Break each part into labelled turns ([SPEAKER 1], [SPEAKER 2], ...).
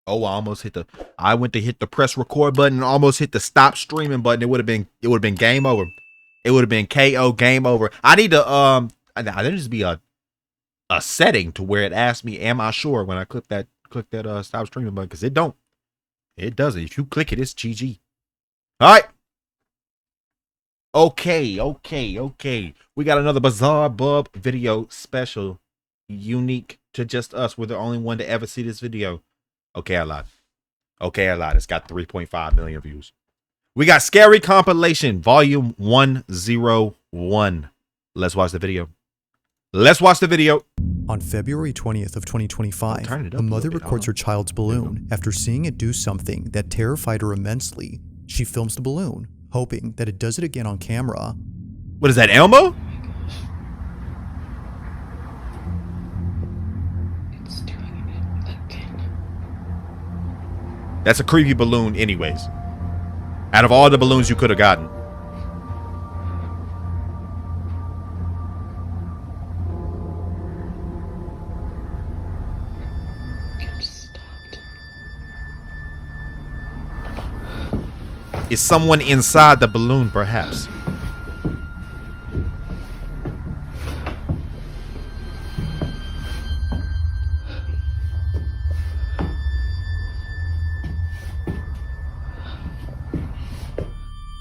[SPEAKER 1] Oh, I went to hit the press record button and almost hit the stop streaming button. It would have been game over. It would have been KO game over. I need to there just be a setting to where it asks me, am I sure when I click that stop streaming button? Because it don't. It doesn't. If you click it, it's GG. All right. Okay. We got another Bizarre Bub video special, unique to just us. We're the only one to ever see this video. Okay, I lied. It's got 3.5 million views. We got Scary Compilation, Volume 101. Let's watch the video.
[SPEAKER 2] On February 20th of 2025, a mother records her child's balloon after seeing it do something that terrified her immensely. She films the balloon, hoping that it does it again on camera.
[SPEAKER 1] What is that, Elmo?
[SPEAKER 3] It's doing it again.
[SPEAKER 1] That's a creepy balloon anyways. Out of all the balloons you could have gotten.
[SPEAKER 3] It stopped.
[SPEAKER 1] Is someone inside the balloon, perhaps?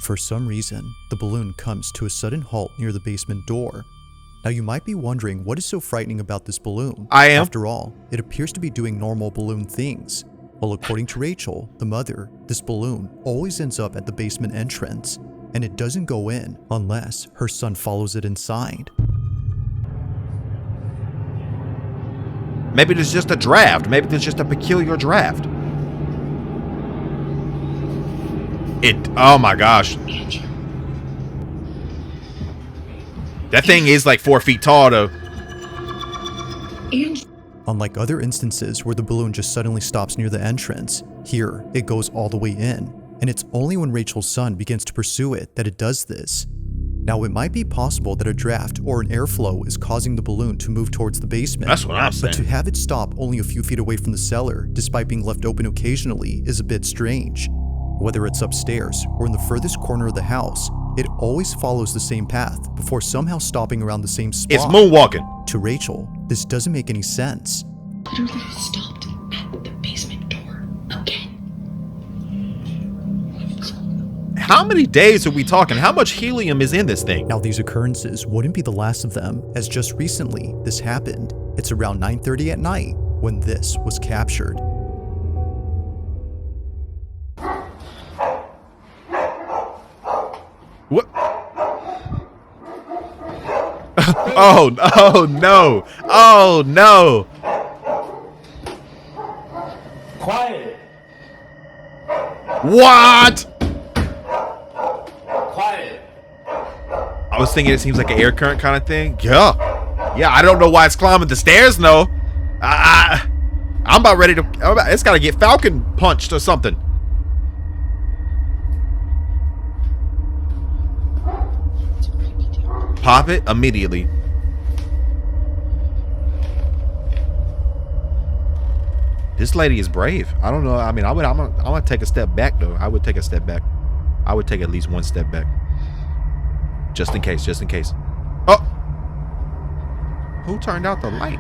[SPEAKER 2] For some reason, the balloon comes to a sudden halt near the basement door. Now you might be wondering what is so frightening about this balloon.
[SPEAKER 1] I am.
[SPEAKER 2] After all, it appears to be doing normal balloon things. Well, according to Rachel, the mother, this balloon always ends up at the basement entrance, and it doesn't go in unless her son follows it inside.
[SPEAKER 1] Maybe there's just a draft. Maybe there's just a peculiar draft. Oh my gosh. That thing is like 4 feet tall though.
[SPEAKER 2] Unlike other instances where the balloon just suddenly stops near the entrance, here it goes all the way in, and it's only when Rachel's son begins to pursue it that it does this. Now it might be possible that a draft or an airflow is causing the balloon to move towards the basement.
[SPEAKER 1] That's what I'm saying.
[SPEAKER 2] But to have it stop only a few feet away from the cellar, despite being left open occasionally, is a bit strange. Whether it's upstairs or in the furthest corner of the house, it always follows the same path before somehow stopping around the same spot.
[SPEAKER 1] It's moonwalking.
[SPEAKER 2] To Rachel, this doesn't make any sense.
[SPEAKER 3] Literally stopped at the basement door again.
[SPEAKER 1] How many days are we talking? How much helium is in this thing?
[SPEAKER 2] Now these occurrences wouldn't be the last of them, as just recently this happened. It's around 9:30 at night when this was captured.
[SPEAKER 1] What? Oh no. Oh no.
[SPEAKER 4] Quiet!
[SPEAKER 1] What?
[SPEAKER 4] Quiet!
[SPEAKER 1] I was thinking it seems like an air current kind of thing. Yeah, I don't know why it's climbing the stairs. No, I'm about ready to. It's got to get Falcon punched or something. Pop it immediately. This lady is brave. I don't know. I mean, I'm gonna take a step back though. I would take a step back. I would take at least one step back. Just in case. Oh! Who turned out the light?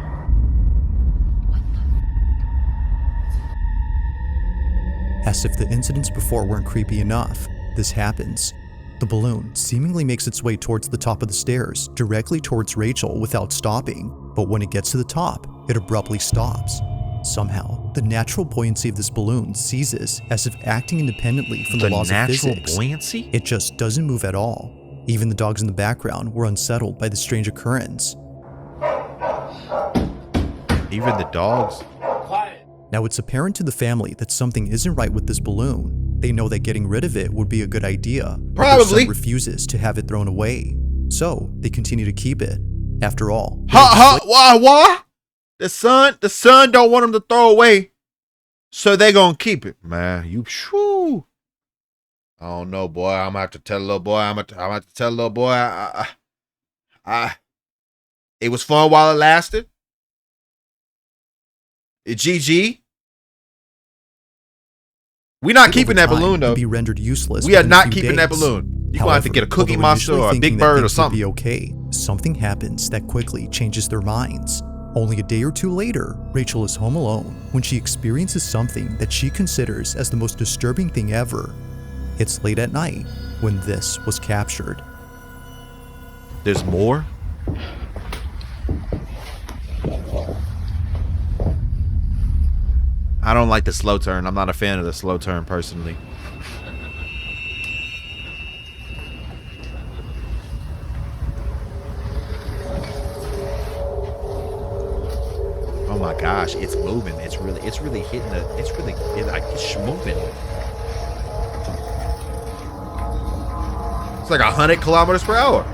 [SPEAKER 2] As if the incidents before weren't creepy enough, this happens. The balloon seemingly makes its way towards the top of the stairs, directly towards Rachel without stopping, but when it gets to the top, it abruptly stops. Somehow, the natural buoyancy of this balloon ceases, as if acting independently from the laws of physics.
[SPEAKER 1] Natural buoyancy?
[SPEAKER 2] It just doesn't move at all. Even the dogs in the background were unsettled by the strange occurrence.
[SPEAKER 1] Even the dogs?
[SPEAKER 4] Quiet!
[SPEAKER 2] Now it's apparent to the family that something isn't right with this balloon. They know that getting rid of it would be a good idea. But their
[SPEAKER 1] Probably.
[SPEAKER 2] son refuses to have it thrown away. So they continue to keep it. After all,
[SPEAKER 1] Why? The son don't want him to throw away, so they gonna keep it. Man, shoo. I don't know, boy. I'm gonna have to tell the little boy. I'm gonna have to tell the little boy. It was fun while it lasted. GG. We not
[SPEAKER 2] could
[SPEAKER 1] keeping
[SPEAKER 2] over
[SPEAKER 1] that
[SPEAKER 2] time
[SPEAKER 1] balloon though.
[SPEAKER 2] be rendered useless.
[SPEAKER 1] We are
[SPEAKER 2] within a
[SPEAKER 1] not
[SPEAKER 2] few
[SPEAKER 1] keeping that
[SPEAKER 2] days.
[SPEAKER 1] balloon. You gonna have to get a Cookie
[SPEAKER 2] although
[SPEAKER 1] Monster
[SPEAKER 2] initially
[SPEAKER 1] or a
[SPEAKER 2] thinking
[SPEAKER 1] Big
[SPEAKER 2] that
[SPEAKER 1] Bird or
[SPEAKER 2] things would
[SPEAKER 1] something.
[SPEAKER 2] be okay, something happens that quickly changes their minds. Only a day or two later, Rachel is home alone when she experiences something that she considers as the most disturbing thing ever. It's late at night when this was captured.
[SPEAKER 1] There's more? I don't like the slow turn. I'm not a fan of the slow turn personally. Oh my gosh, it's moving. It's really hitting the, it's moving. It's like 100 kilometers per hour.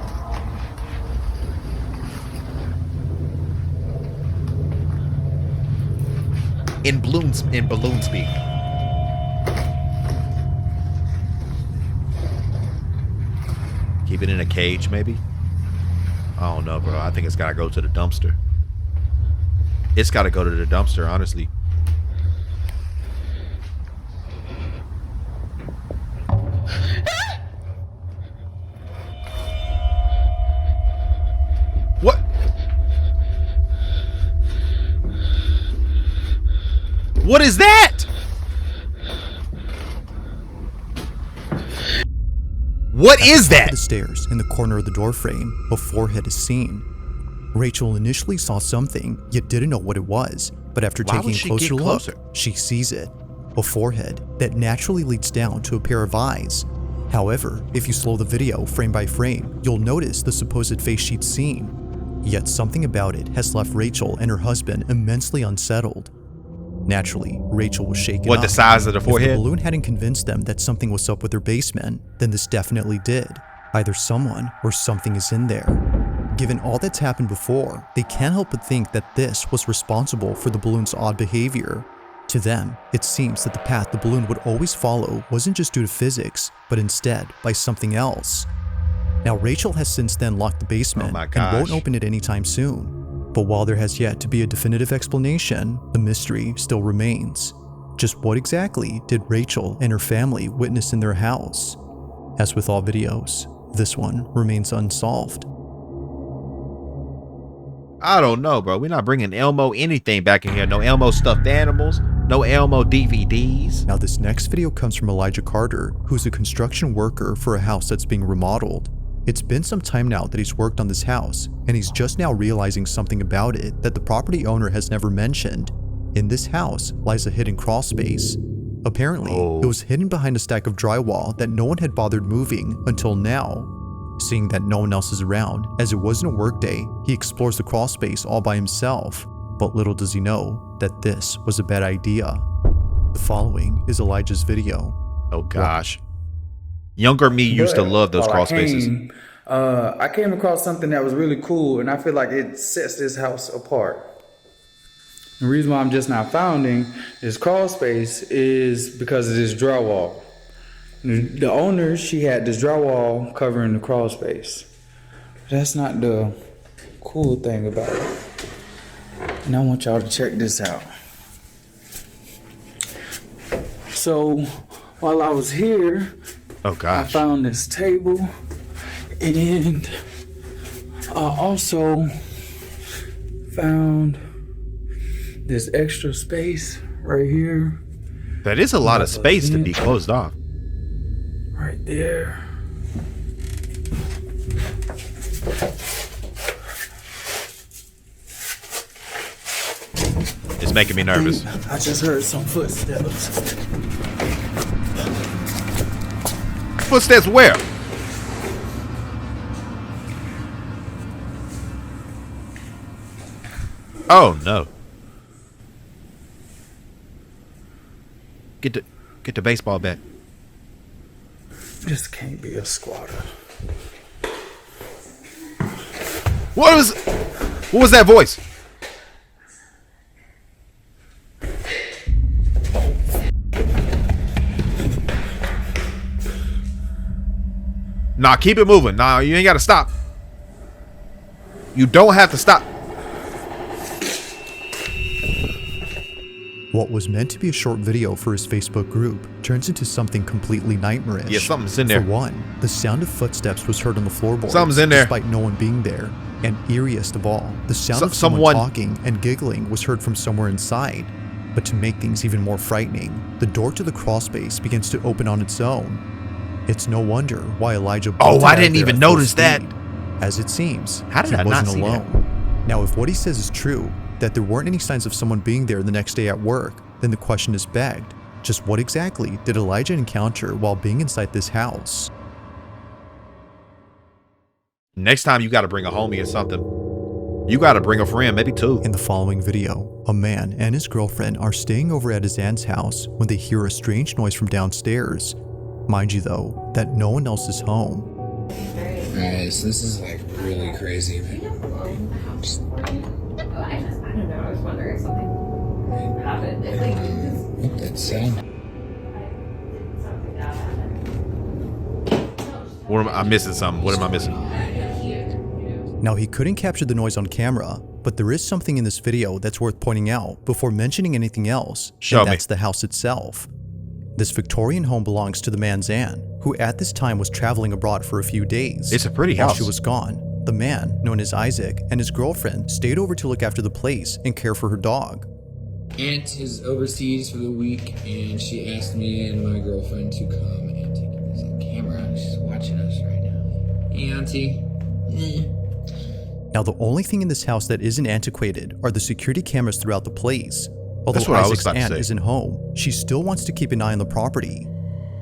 [SPEAKER 1] In balloon speed. Keep it in a cage, maybe? I don't know, bro. I think it's gotta go to the dumpster. It's gotta go to the dumpster, honestly. What? What is that? What is
[SPEAKER 2] At
[SPEAKER 1] that?
[SPEAKER 2] the stairs in the corner of the doorframe, a forehead is seen. Rachel initially saw something, yet didn't know what it was. But after
[SPEAKER 1] Why
[SPEAKER 2] taking
[SPEAKER 1] would
[SPEAKER 2] a
[SPEAKER 1] she
[SPEAKER 2] closer
[SPEAKER 1] get
[SPEAKER 2] look,
[SPEAKER 1] closer?
[SPEAKER 2] she sees it. A forehead that naturally leads down to a pair of eyes. However, if you slow the video frame by frame, you'll notice the supposed face she'd seen. Yet something about it has left Rachel and her husband immensely unsettled. Naturally, Rachel was shaken
[SPEAKER 1] What,
[SPEAKER 2] up.
[SPEAKER 1] the size of the
[SPEAKER 2] If
[SPEAKER 1] forehead?
[SPEAKER 2] the balloon hadn't convinced them that something was up with their basement, then this definitely did. Either someone or something is in there. Given all that's happened before, they can't help but think that this was responsible for the balloon's odd behavior. To them, it seems that the path the balloon would always follow wasn't just due to physics, but instead by something else. Now, Rachel has since then locked the basement
[SPEAKER 1] Oh my
[SPEAKER 2] and won't
[SPEAKER 1] gosh.
[SPEAKER 2] open it anytime soon. But while there has yet to be a definitive explanation, the mystery still remains. Just what exactly did Rachel and her family witness in their house? As with all videos, this one remains unsolved.
[SPEAKER 1] I don't know, bro. We're not bringing Elmo anything back in here. No Elmo stuffed animals. No Elmo DVDs.
[SPEAKER 2] Now this next video comes from Elijah Carter, who's a construction worker for a house that's being remodeled. It's been some time now that he's worked on this house, and he's just now realizing something about it that the property owner has never mentioned. In this house lies a hidden crawl space. Apparently, it was hidden behind a stack of drywall that no one had bothered moving until now. Seeing that no one else is around, as it wasn't a workday, he explores the crawl space all by himself. But little does he know that this was a bad idea. The following is Elijah's video.
[SPEAKER 1] Oh gosh. Younger me used to love those crawl spaces.
[SPEAKER 5] I came across something that was really cool, and I feel like it sets this house apart. The reason why I'm just now founding this crawl space is because of this drywall. The owner, she had this drywall covering the crawl space. That's not the cool thing about it. And I want y'all to check this out. So while I was here,
[SPEAKER 1] Oh
[SPEAKER 5] I
[SPEAKER 1] gosh.
[SPEAKER 5] found this table, and I also found this extra space right here,
[SPEAKER 1] That is a lot of space to be closed off.
[SPEAKER 5] right there.
[SPEAKER 1] It's making me nervous.
[SPEAKER 5] I just heard some footsteps.
[SPEAKER 1] Footsteps where? Oh no. Get the baseball bat.
[SPEAKER 5] This can't be a squatter.
[SPEAKER 1] What was that voice? Nah, keep it moving. Nah, you ain't gotta stop. You don't have to stop.
[SPEAKER 2] What was meant to be a short video for his Facebook group turns into something completely nightmarish.
[SPEAKER 1] Yeah, something's in there.
[SPEAKER 2] For one, the sound of footsteps was heard on the floorboards,
[SPEAKER 1] Something's in there.
[SPEAKER 2] despite no one being there. And eeriest of all, the sound of
[SPEAKER 1] someone
[SPEAKER 2] someone talking and giggling was heard from somewhere inside. But to make things even more frightening, the door to the crawl space begins to open on its own. It's no wonder why Elijah bolted
[SPEAKER 1] I
[SPEAKER 2] out of
[SPEAKER 1] didn't
[SPEAKER 2] there
[SPEAKER 1] even
[SPEAKER 2] at full
[SPEAKER 1] notice that.
[SPEAKER 2] speed. As it seems,
[SPEAKER 1] How did
[SPEAKER 2] he
[SPEAKER 1] I not
[SPEAKER 2] wasn't
[SPEAKER 1] see that?
[SPEAKER 2] alone. Now, if what he says is true, that there weren't any signs of someone being there the next day at work, then the question is begged. Just what exactly did Elijah encounter while being inside this house?
[SPEAKER 1] Next time you got to bring a homie or something. You got to bring a friend, maybe two.
[SPEAKER 2] In the following video, a man and his girlfriend are staying over at his aunt's house when they hear a strange noise from downstairs. Mind you though, that no one else is home.
[SPEAKER 6] Alright, so this is like really crazy. Just,
[SPEAKER 7] I don't know. I was wondering if something happened.
[SPEAKER 6] that's sad.
[SPEAKER 1] What I'm missing something. What am I missing?
[SPEAKER 2] Now, he couldn't capture the noise on camera, but there is something in this video that's worth pointing out before mentioning anything else,
[SPEAKER 1] Show
[SPEAKER 2] and
[SPEAKER 1] me.
[SPEAKER 2] that's the house itself. This Victorian home belongs to the man's aunt, who at this time was traveling abroad for a few days.
[SPEAKER 1] It's a pretty
[SPEAKER 2] While
[SPEAKER 1] house.
[SPEAKER 2] she was gone, the man, known as Isaac, and his girlfriend stayed over to look after the place and care for her dog.
[SPEAKER 6] Aunt is overseas for the week, and she asked me and my girlfriend to come and take this on camera. She's watching us right now. Hey, Auntie.
[SPEAKER 2] Now, the only thing in this house that isn't antiquated are the security cameras throughout the place. Although
[SPEAKER 1] That's what I was
[SPEAKER 2] Isaac's
[SPEAKER 1] about to
[SPEAKER 2] aunt
[SPEAKER 1] say.
[SPEAKER 2] isn't home, she still wants to keep an eye on the property.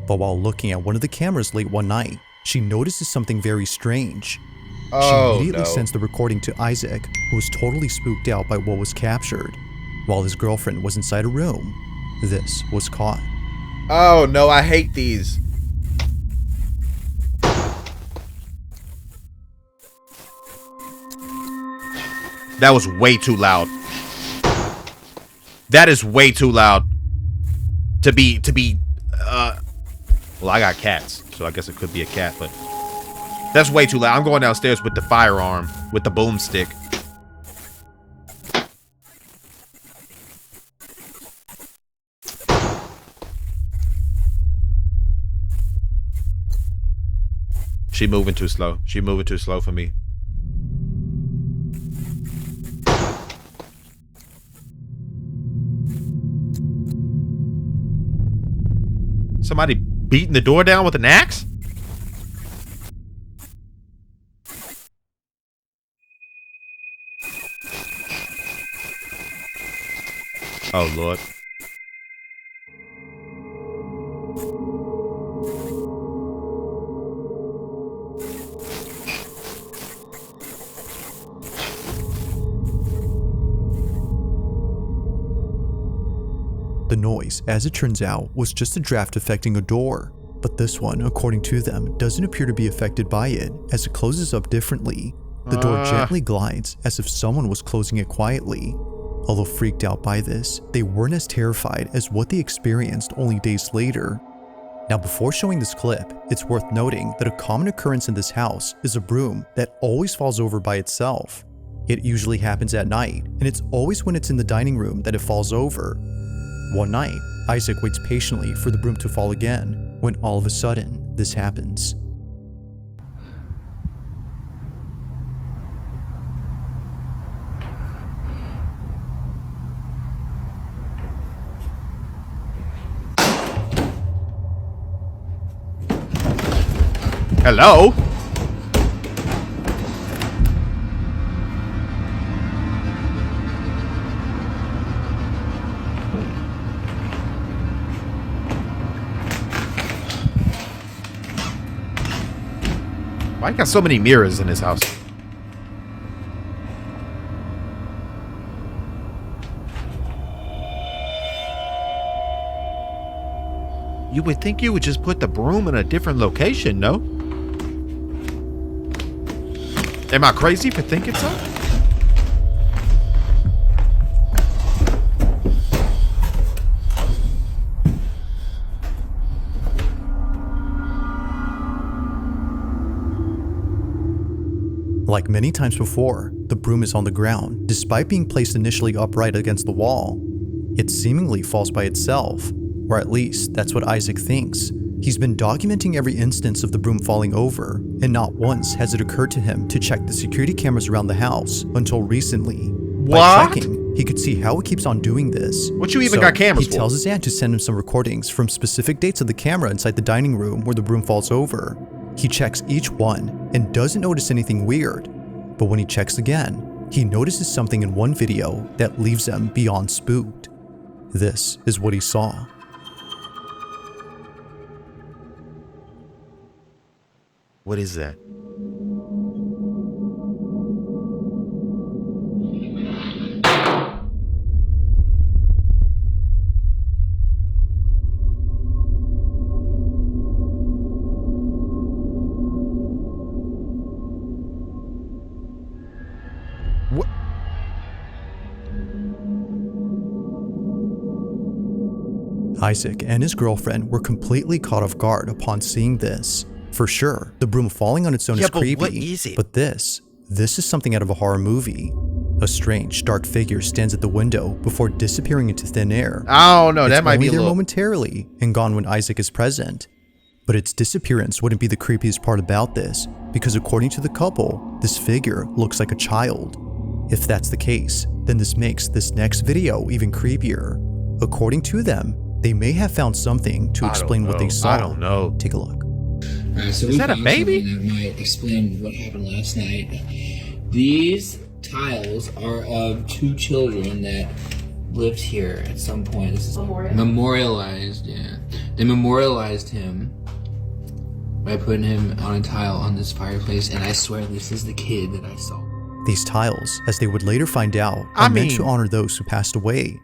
[SPEAKER 2] But while looking at one of the cameras late one night, she notices something very strange. She immediately sends the recording to Isaac, who was totally spooked out by what was captured. While his girlfriend was inside a room, this was caught.
[SPEAKER 1] Oh no, I hate these. That was way too loud. That is way too loud to be well, I got cats, so I guess it could be a cat, but that's way too loud. I'm going downstairs with the firearm, with the boomstick. She moving too slow. She moving too slow for me. Somebody beating the door down with an axe? Oh, Lord.
[SPEAKER 2] The noise, as it turns out, was just a draft affecting a door. But this one, according to them, doesn't appear to be affected by it, as it closes up differently. The door gently glides, as if someone was closing it quietly. Although freaked out by this, they weren't as terrified as what they experienced only days later. Now, before showing this clip, it's worth noting that a common occurrence in this house is a broom that always falls over by itself. It usually happens at night, and it's always when it's in the dining room that it falls over. One night, Isaac waits patiently for the broom to fall again, when all of a sudden, this happens.
[SPEAKER 1] Hello? Why you got so many mirrors in this house? You would think you would just put the broom in a different location, no? Am I crazy for thinking so?
[SPEAKER 2] Like many times before, the broom is on the ground, despite being placed initially upright against the wall. It seemingly falls by itself, or at least that's what Isaac thinks. He's been documenting every instance of the broom falling over, and not once has it occurred to him to check the security cameras around the house until recently. By
[SPEAKER 1] What?
[SPEAKER 2] checking, he could see how it keeps on doing this.
[SPEAKER 1] What you even got cameras
[SPEAKER 2] He
[SPEAKER 1] for?
[SPEAKER 2] tells his aunt to send him some recordings from specific dates of the camera inside the dining room where the broom falls over. He checks each one and doesn't notice anything weird. But when he checks again, he notices something in one video that leaves him beyond spooked. This is what he saw.
[SPEAKER 1] What is that? What?
[SPEAKER 2] Isaac and his girlfriend were completely caught off guard upon seeing this. For sure, the broom falling on its own
[SPEAKER 1] Yeah,
[SPEAKER 2] is
[SPEAKER 1] but
[SPEAKER 2] creepy.
[SPEAKER 1] what is it?
[SPEAKER 2] But this is something out of a horror movie. A strange, dark figure stands at the window before disappearing into thin air.
[SPEAKER 1] I don't know.
[SPEAKER 2] It's
[SPEAKER 1] That might
[SPEAKER 2] only
[SPEAKER 1] be a
[SPEAKER 2] there
[SPEAKER 1] little.
[SPEAKER 2] momentarily and gone when Isaac is present. But its disappearance wouldn't be the creepiest part about this, because according to the couple, this figure looks like a child. If that's the case, then this makes this next video even creepier. According to them, they may have found something to explain what they saw.
[SPEAKER 1] I don't know.
[SPEAKER 2] Take a look.
[SPEAKER 6] So
[SPEAKER 1] Is
[SPEAKER 6] we
[SPEAKER 1] that a
[SPEAKER 6] found
[SPEAKER 1] baby?
[SPEAKER 6] something that might explain what happened last night. These tiles are of two children that lived here at some point. This is memorialized, yeah. They memorialized him by putting him on a tile on this fireplace, and I swear this is the kid that I saw.
[SPEAKER 2] These tiles, as they would later find out,
[SPEAKER 1] I
[SPEAKER 2] are meant
[SPEAKER 1] mean-
[SPEAKER 2] to honor those who passed away.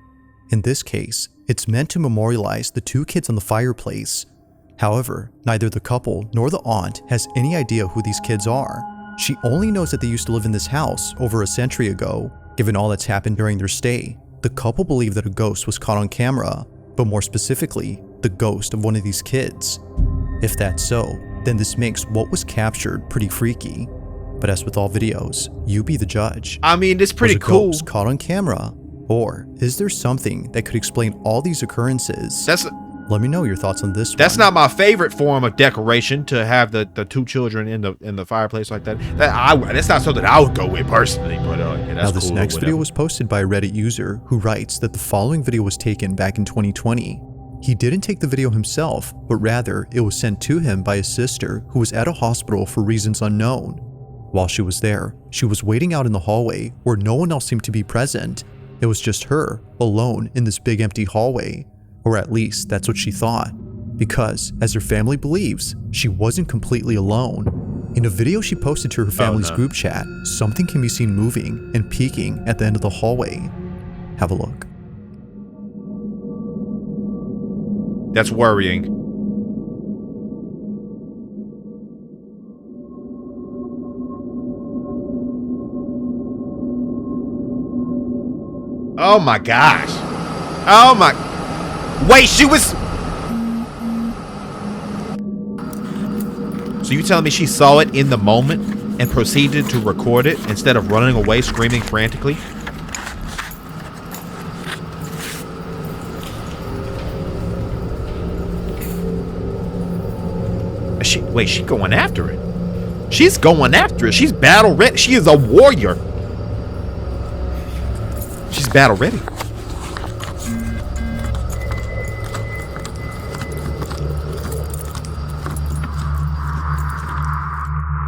[SPEAKER 2] In this case, it's meant to memorialize the two kids on the fireplace. However, neither the couple nor the aunt has any idea who these kids are. She only knows that they used to live in this house over a century ago. Given all that's happened during their stay, the couple believe that a ghost was caught on camera, but more specifically, the ghost of one of these kids. If that's so, then this makes what was captured pretty freaky. But as with all videos, you be the judge.
[SPEAKER 1] I mean, it's pretty
[SPEAKER 2] Was a
[SPEAKER 1] cool.
[SPEAKER 2] ghost caught on camera? Or is there something that could explain all these occurrences? Let me know your thoughts on this
[SPEAKER 1] That's
[SPEAKER 2] one.
[SPEAKER 1] not my favorite form of decoration, to have the two children in the fireplace like that. That's not something I would go with personally. But yeah, that's
[SPEAKER 2] Now this
[SPEAKER 1] cool or
[SPEAKER 2] next video
[SPEAKER 1] whatever.
[SPEAKER 2] was posted by a Reddit user who writes that the following video was taken back in 2020. He didn't take the video himself, but rather it was sent to him by his sister who was at a hospital for reasons unknown. While she was there, she was waiting out in the hallway where no one else seemed to be present. It was just her, alone in this big empty hallway. Or at least that's what she thought. Because, as her family believes, she wasn't completely alone. In a video she posted to her family's
[SPEAKER 1] no.
[SPEAKER 2] group chat, something can be seen moving and peeking at the end of the hallway. Have a look.
[SPEAKER 1] That's worrying. Oh my gosh. Oh my. Wait, she was. So you telling me she saw it in the moment and proceeded to record it instead of running away screaming frantically? Wait, she going after it. She's going after it. She's battle ready. She is a warrior. She's battle ready.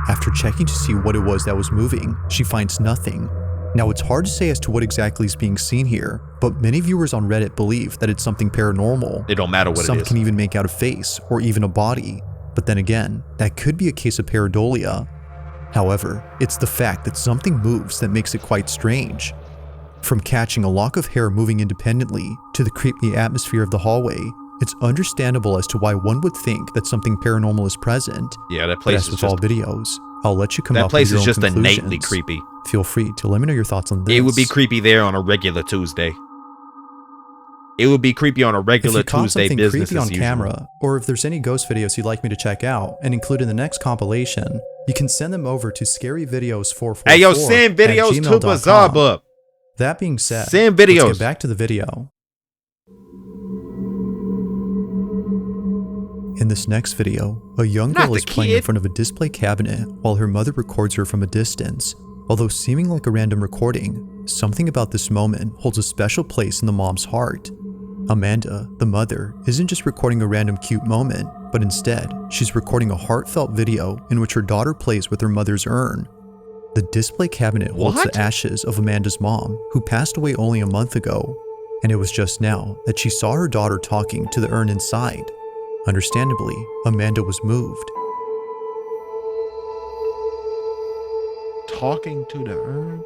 [SPEAKER 2] After checking to see what it was that was moving, she finds nothing. Now it's hard to say as to what exactly is being seen here, but many viewers on Reddit believe that it's something paranormal.
[SPEAKER 1] It don't matter what
[SPEAKER 2] Some
[SPEAKER 1] it is.
[SPEAKER 2] can even make out a face or even a body, but then again, that could be a case of pareidolia. However, it's the fact that something moves that makes it quite strange. From catching a lock of hair moving independently to the creepy atmosphere of the hallway, it's understandable as to why one would think that something paranormal is present.
[SPEAKER 1] Yeah, that
[SPEAKER 2] But
[SPEAKER 1] place
[SPEAKER 2] as
[SPEAKER 1] is
[SPEAKER 2] with
[SPEAKER 1] just.
[SPEAKER 2] all videos, I'll let you come
[SPEAKER 1] That
[SPEAKER 2] up
[SPEAKER 1] place
[SPEAKER 2] with your
[SPEAKER 1] is
[SPEAKER 2] own
[SPEAKER 1] just innately
[SPEAKER 2] conclusions.
[SPEAKER 1] creepy.
[SPEAKER 2] Feel free to let me know your thoughts on this.
[SPEAKER 1] It would be creepy there on a regular Tuesday. It would be creepy on a
[SPEAKER 2] If
[SPEAKER 1] regular
[SPEAKER 2] you caught
[SPEAKER 1] Tuesday
[SPEAKER 2] something
[SPEAKER 1] business
[SPEAKER 2] creepy on
[SPEAKER 1] as usual.
[SPEAKER 2] camera, or if there's any ghost videos you'd like me to check out and include in the next compilation, you can send them over to scaryvideos444.
[SPEAKER 1] Hey yo, send videos to Bazaar Bub.
[SPEAKER 2] That being said,
[SPEAKER 1] Send
[SPEAKER 2] let's
[SPEAKER 1] videos.
[SPEAKER 2] get back to the video. this next video, a young
[SPEAKER 1] Not
[SPEAKER 2] girl
[SPEAKER 1] the
[SPEAKER 2] is playing in
[SPEAKER 1] kid.
[SPEAKER 2] front of a display cabinet while her mother records her from a distance. Although seeming like a random recording, something about this moment holds a special place in the mom's heart. Amanda, the mother, isn't just recording a random cute moment, but instead, she's recording a heartfelt video in which her daughter plays with her mother's urn. The display cabinet holds
[SPEAKER 1] What?
[SPEAKER 2] the ashes of Amanda's mom, who passed away only a month ago, and it was just now that she saw her daughter talking to the urn inside. Understandably, Amanda was moved.
[SPEAKER 1] Talking to the urn.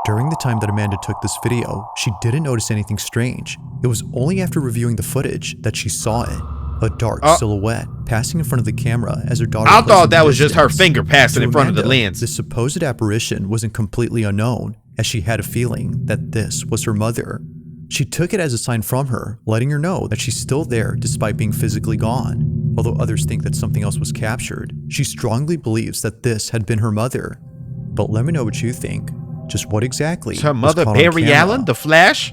[SPEAKER 2] During the time that Amanda took this video, she didn't notice anything strange. It was only after reviewing the footage that she saw it. A dark silhouette passing in front of the camera as her daughter
[SPEAKER 1] I
[SPEAKER 2] plays
[SPEAKER 1] thought
[SPEAKER 2] in the
[SPEAKER 1] that was just her
[SPEAKER 2] distance.
[SPEAKER 1] finger passing
[SPEAKER 2] To
[SPEAKER 1] in front of the
[SPEAKER 2] Amanda,
[SPEAKER 1] lens.
[SPEAKER 2] this supposed apparition wasn't completely unknown, as she had a feeling that this was her mother. She took it as a sign from her, letting her know that she's still there despite being physically gone. Although others think that something else was captured, she strongly believes that this had been her mother. But let me know what you think. Just what exactly
[SPEAKER 1] Is her
[SPEAKER 2] was
[SPEAKER 1] mother
[SPEAKER 2] caught on
[SPEAKER 1] Barry
[SPEAKER 2] camera?
[SPEAKER 1] Allen, the Flash?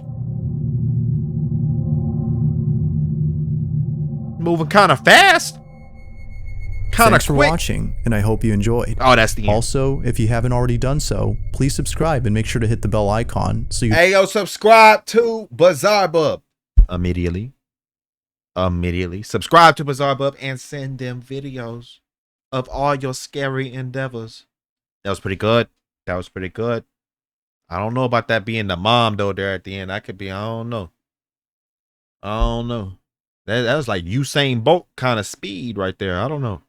[SPEAKER 1] Moving kind of fast. Kind of
[SPEAKER 2] Thanks for
[SPEAKER 1] quick.
[SPEAKER 2] watching, and I hope you enjoyed.
[SPEAKER 1] Oh, that's the end.
[SPEAKER 2] Also, if you haven't already done so, please subscribe and make sure to hit the bell icon so you
[SPEAKER 1] Hey, yo, subscribe to Bizarre Bub. Immediately. Subscribe to Bizarre Bub and send them videos of all your scary endeavors. That was pretty good. I don't know about that being the mom, though, there at the end. That could be, I don't know. That was like Usain Bolt kind of speed right there. I don't know.